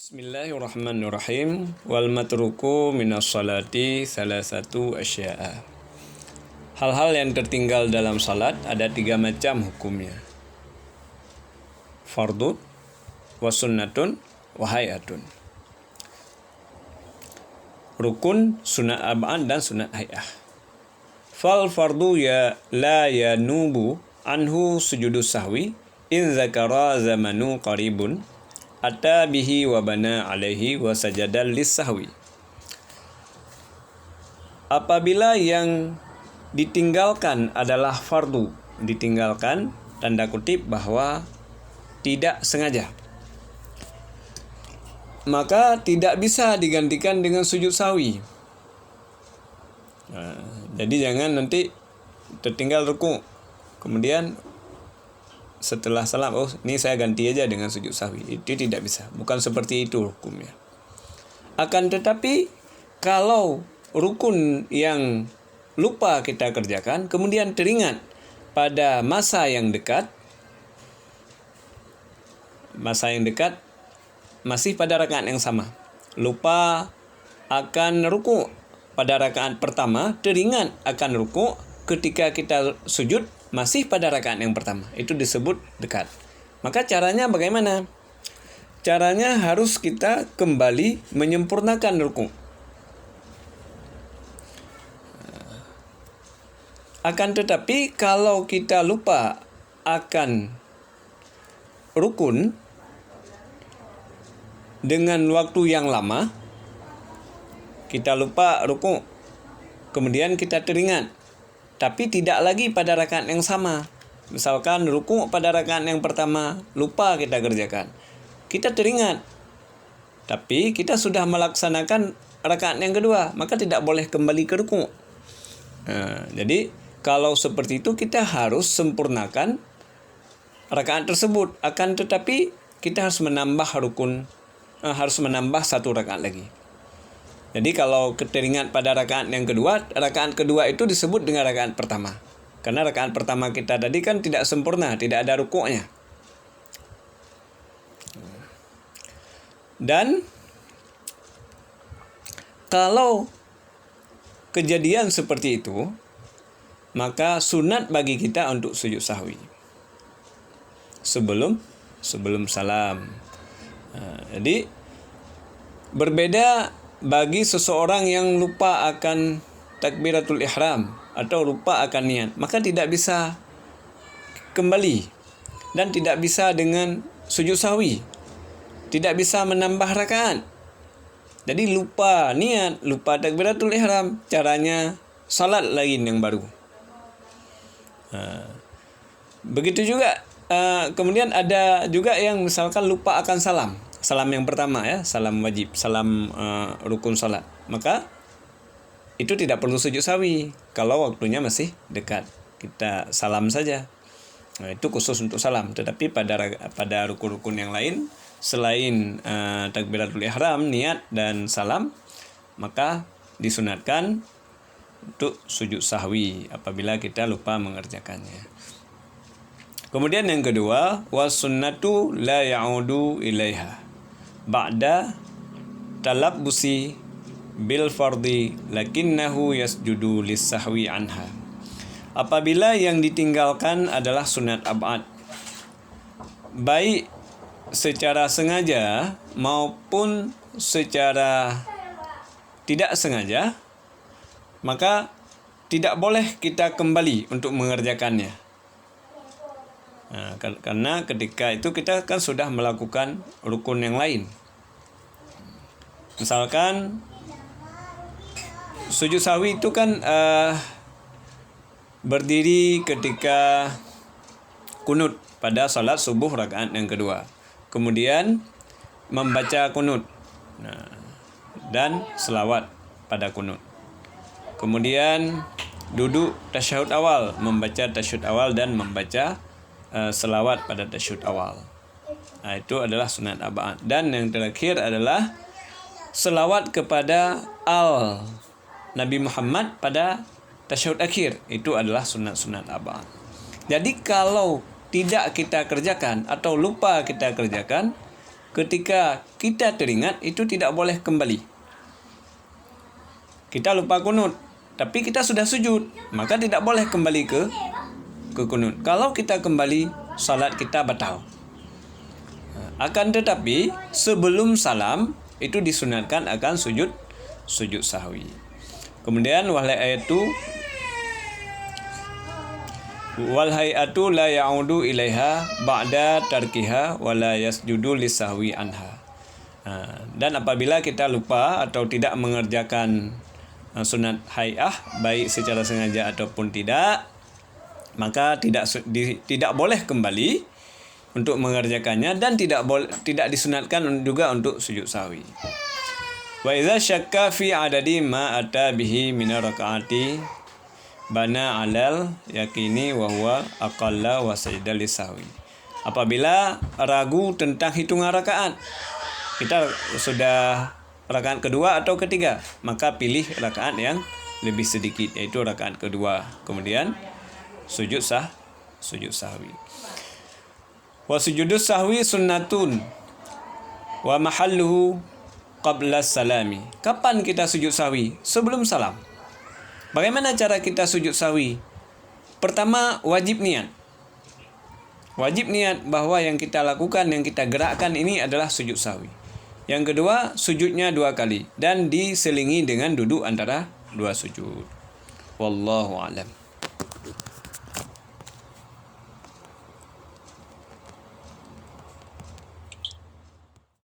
Bismillahirrahmanirrahim. Wal matruku minas salati salasatu asya'a. Hal-hal yang tertinggal dalam salat ada 3 macam hukumnya. Fardhu, wa sunnatun, wa hayatun. Rukun, sunat ab'an dan sunat hay'ah. Fal fardu ya la yanubu anhu sujudus sahwi in zakara zamanu qaribun atta bihi wa bana alaihi wa sajadal lis-sahwi. Apabila yang ditinggalkan adalah fardu, ditinggalkan tanda kutip bahwa tidak sengaja, maka tidak bisa digantikan dengan sujud sahwi. Jadi jangan nanti tertinggal ruku, kemudian setelah salam, ini saya ganti aja dengan sujud sahwi. Itu tidak bisa. Bukan seperti itu hukumnya. Akan tetapi, kalau rukun yang lupa kita kerjakan, kemudian teringat pada masa yang dekat masih pada rakaat yang sama. Lupa akan ruku pada rakaat pertama, teringat akan ruku ketika kita sujud masih pada rakaat yang pertama. Itu disebut dekat. Maka caranya bagaimana? Caranya harus kita kembali menyempurnakan ruku. Akan tetapi kalau kita lupa akan rukun dengan waktu yang lama, kita lupa ruku, kemudian kita teringat, tapi tidak lagi pada rakaat yang sama. Misalkan ruku pada rakaat yang pertama, lupa kita kerjakan. Kita teringat, tapi kita sudah melaksanakan rakaat yang kedua, maka tidak boleh kembali ke ruku. Jadi kalau seperti itu kita harus sempurnakan rakaat tersebut. Akan tetapi kita harus menambah harus menambah 1 rakaat lagi. Jadi kalau keteringat pada rakaat yang kedua, rakaat kedua itu disebut dengan rakaat pertama. Karena rakaat pertama kita tadi kan tidak sempurna, tidak ada rukuknya. Dan kalau kejadian seperti itu, maka sunat bagi kita untuk sujud sahwi sebelum salam. Jadi berbeda bagi seseorang yang lupa akan takbiratul ihram atau lupa akan niat, maka tidak bisa kembali dan tidak bisa dengan sujud sahwi, tidak bisa menambah rakaat. Jadi lupa niat, lupa takbiratul ihram, caranya salat lagi yang baru. Begitu juga kemudian ada juga yang misalkan lupa akan salam yang pertama, ya, salam wajib, salam rukun salat, maka itu tidak perlu sujud sahwi kalau waktunya masih dekat, kita salam saja. Itu khusus untuk salam. Tetapi pada rukun-rukun yang lain selain takbiratul ihram, niat dan salam, maka disunatkan untuk sujud sahwi apabila kita lupa mengerjakannya. Kemudian yang kedua, was sunnatu la ya'udu ilaiha ba'da talabbusi bil fardi lakinnahu yasjudu lis-sahwi anha. Apabila yang ditinggalkan adalah sunat ab'ad, baik secara sengaja maupun secara tidak sengaja, maka tidak boleh kita kembali untuk mengerjakannya. Karena ketika itu kita kan sudah melakukan rukun yang lain. Misalkan sujud sahwi itu kan berdiri ketika kunut pada salat subuh rakaat yang kedua, kemudian membaca kunut dan selawat pada kunut, kemudian duduk tasyahud awal, membaca tasyahud awal dan membaca selawat pada tasyahud awal. Itu adalah sunat ab'ad. Dan yang terakhir adalah selawat kepada Nabi Muhammad pada tasyahud akhir. Itu adalah sunat-sunat ab'ad. Jadi kalau tidak kita kerjakan atau lupa kita kerjakan, ketika kita teringat itu tidak boleh kembali. Kita lupa kunut, tapi kita sudah sujud, maka tidak boleh kembali ke kunut. Kalau kita kembali, salat kita batal. Akan tetapi sebelum salam itu disunatkan akan sujud sahwi. Kemudian wal hayatu la ya'udu ilaiha ba'da tarkiha wa la yasjudu lisahwi anha. Dan apabila kita lupa atau tidak mengerjakan sunat hayah baik secara sengaja ataupun tidak, maka tidak boleh kembali untuk mengerjakannya dan tidak disunatkan juga untuk sujud sahwi. Wa idza syakka fi adadi ma ata bihi min rakaati bana alal yakini wa huwa aqalla wa sajda lisahwi. Apabila ragu tentang hitungan rakaat, kita sudah rakaat kedua atau ketiga, maka pilih rakaat yang lebih sedikit, yaitu rakaat kedua. Kemudian sujud sahwi. Wa sujudus sahwi sunnatun wa mahalluhu qabla salami. Kapan kita sujud sahwi? Sebelum salam. Bagaimana cara kita sujud sahwi? Pertama, wajib niat. Wajib niat bahwa yang kita lakukan, yang kita gerakkan ini adalah sujud sahwi. Yang kedua, sujudnya 2 kali dan diselingi dengan duduk antara 2 sujud. Wallahu a'lam.